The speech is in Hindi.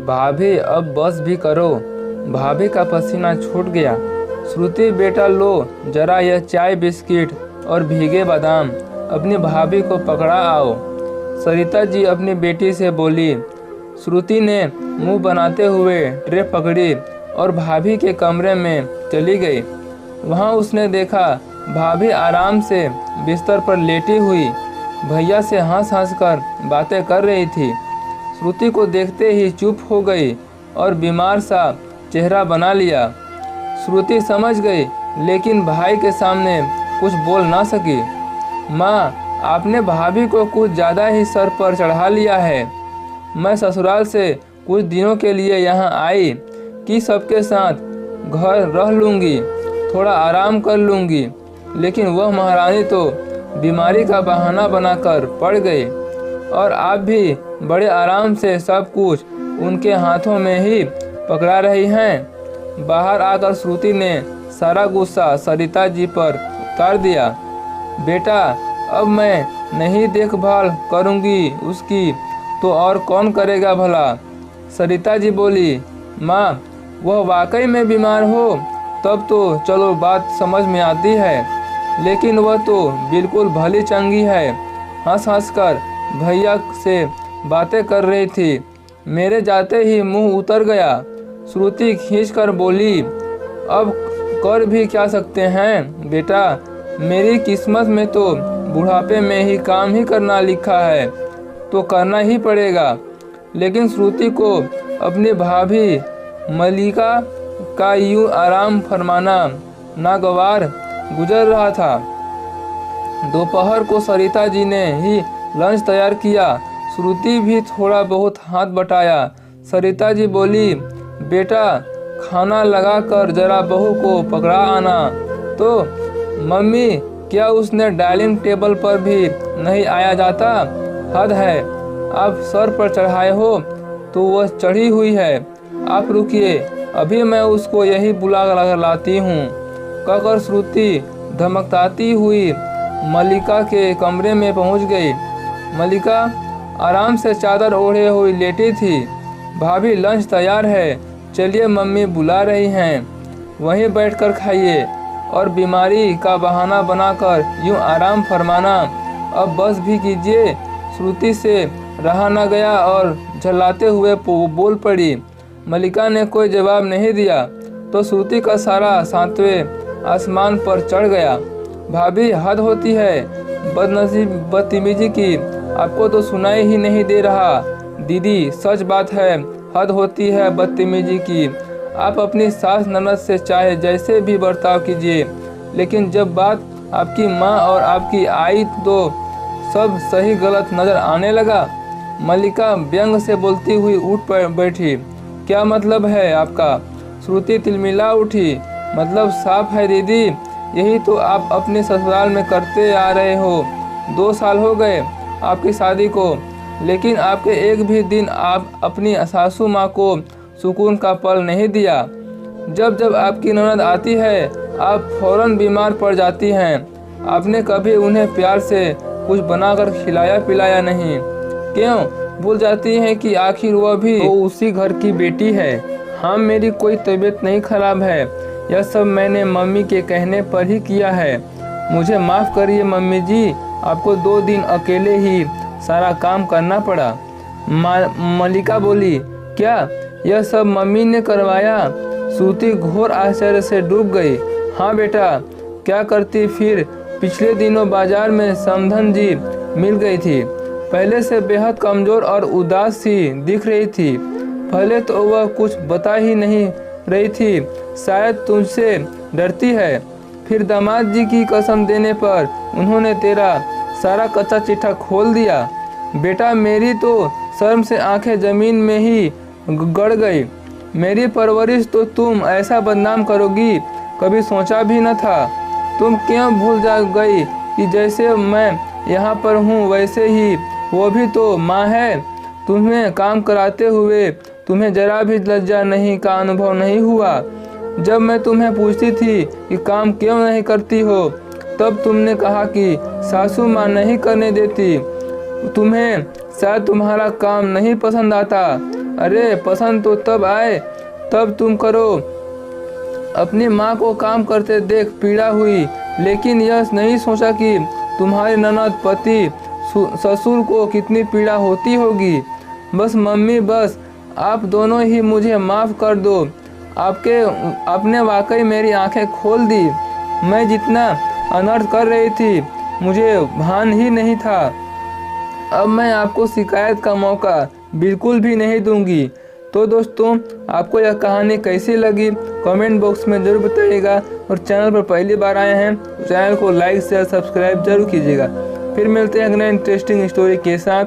भाभी अब बस भी करो। भाभी का पसीना छूट गया। श्रुति बेटा लो जरा यह चाय बिस्किट और भीगे बादाम अपनी भाभी को पकड़ा आओ। सरिता जी अपनी बेटी से बोली। श्रुति ने मुंह बनाते हुए ट्रे पकड़ी और भाभी के कमरे में चली गई। वहां उसने देखा भाभी आराम से बिस्तर पर लेटी हुई भैया से हंस हंस कर बातें कर रही थी। श्रुति को देखते ही चुप हो गई और बीमार सा चेहरा बना लिया। श्रुति समझ गई लेकिन भाई के सामने कुछ बोल ना सकी। माँ, आपने भाभी को कुछ ज़्यादा ही सर पर चढ़ा लिया है। मैं ससुराल से कुछ दिनों के लिए यहाँ आई कि सबके साथ घर रह लूँगी, थोड़ा आराम कर लूँगी, लेकिन वह महारानी तो बीमारी का बहाना बनाकर पड़ गई और आप भी बड़े आराम से सब कुछ उनके हाथों में ही पकड़ा रही हैं। बाहर आकर श्रुति ने सारा गुस्सा सरिता जी पर उतार दिया। बेटा, अब मैं नहीं देखभाल करूंगी उसकी तो और कौन करेगा भला। सरिता जी बोली। माँ, वह वाकई में बीमार हो तब तो चलो बात समझ में आती है, लेकिन वह तो बिल्कुल भली चंगी है। हंस हंस कर भैया से बातें कर रही थी। मेरे जाते ही मुंह उतर गया। श्रुति खींचकर बोली। अब कर भी क्या सकते हैं बेटा, मेरी किस्मत में तो बुढ़ापे में ही काम ही करना लिखा है, तो करना ही पड़ेगा। लेकिन श्रुति को अपनी भाभी मलिका का यूं आराम फरमाना नागवार गुजर रहा था। दोपहर को सरिता जी ने ही लंच तैयार किया। श्रुति भी थोड़ा बहुत हाथ बटाया। सरिता जी बोली। बेटा, खाना लगा कर जरा बहू को पकड़ा आना। तो मम्मी, क्या उसने डाइनिंग टेबल पर भी नहीं आया जाता? हद है, आप सर पर चढ़ाए हो तो वह चढ़ी हुई है। आप रुकिए, अभी मैं उसको यही बुला लाती हूँ। कहकर श्रुति धमकताती हुई मलिका के कमरे में पहुँच गई। मलिका आराम से चादर ओढ़े हुई लेटी थी। भाभी, लंच तैयार है, चलिए मम्मी बुला रही हैं, वहीं बैठकर खाइए और बीमारी का बहाना बनाकर यूं आराम फरमाना अब बस भी कीजिए। श्रुति से रहा न गया और झल्लाते हुए बोल पड़ी। मलिका ने कोई जवाब नहीं दिया तो श्रुति का सारा सातवें आसमान पर चढ़ गया। भाभी, हद होती है बदतमीजी की, आपको तो सुनाई ही नहीं दे रहा। दीदी, सच बात है, हद होती है बदतमीजी की। आप अपनी सास ननद से चाहे जैसे भी बर्ताव कीजिए, लेकिन जब बात आपकी माँ और आपकी आई तो सब सही गलत नज़र आने लगा। मलिका व्यंग से बोलती हुई उठ बैठी। क्या मतलब है आपका? श्रुति तिलमिला उठी। मतलब साफ है दीदी, यही तो आप अपने ससुराल में करते आ रहे हो। 2 साल हो गए आपकी शादी को, लेकिन आपके एक भी दिन आप अपनी सासू माँ को सुकून का पल नहीं दिया। जब जब आपकी ननद आती है आप फौरन बीमार पड़ जाती हैं। आपने कभी उन्हें प्यार से कुछ बनाकर खिलाया पिलाया नहीं। क्यों भूल जाती हैं कि आखिर वह भी तो उसी घर की बेटी है। हाँ, मेरी कोई तबीयत नहीं खराब है, यह सब मैंने मम्मी के कहने पर ही किया है। मुझे माफ़ करिए मम्मी जी, आपको 2 दिन अकेले ही सारा काम करना पड़ा। मलिका बोली। क्या यह सब मम्मी ने करवाया? श्रुति घोर आश्चर्य से डूब गई। हाँ बेटा, क्या करती फिर। पिछले दिनों बाजार में समधन जी मिल गई थी। पहले से बेहद कमज़ोर और उदास सी दिख रही थी। पहले तो वह कुछ बता ही नहीं रही थी, शायद तुझसे डरती है। फिर दामाद जी की कसम देने पर उन्होंने तेरा सारा कच्चा चिट्ठा खोल दिया। बेटा, मेरी तो शर्म से आंखें ज़मीन में ही गड़ गई। मेरी परवरिश तो तुम ऐसा बदनाम करोगी कभी सोचा भी न था। तुम क्यों भूल जा गई कि जैसे मैं यहाँ पर हूँ वैसे ही वो भी तो माँ है। तुम्हें काम कराते हुए तुम्हें जरा भी लज्जा नहीं का अनुभव नहीं हुआ। जब मैं तुम्हें पूछती थी कि काम क्यों नहीं करती हो, तब तुमने कहा कि सासू माँ नहीं करने देती, तुम्हें शायद तुम्हारा काम नहीं पसंद आता। अरे पसंद तो तब आए तब तुम करो। अपनी माँ को काम करते देख पीड़ा हुई, लेकिन यह नहीं सोचा कि तुम्हारे ननद पति ससुर को कितनी पीड़ा होती होगी। बस मम्मी, बस आप दोनों ही मुझे माफ़ कर दो। आपने वाकई मेरी आंखें खोल दी। मैं जितना अनर्थ कर रही थी मुझे भान ही नहीं था। अब मैं आपको शिकायत का मौका बिल्कुल भी नहीं दूंगी। तो दोस्तों, आपको यह कहानी कैसी लगी कमेंट बॉक्स में ज़रूर बताइएगा, और चैनल पर पहली बार आए हैं तो चैनल को लाइक शेयर सब्सक्राइब जरूर कीजिएगा। फिर मिलते हैं एक नए इंटरेस्टिंग स्टोरी के साथ।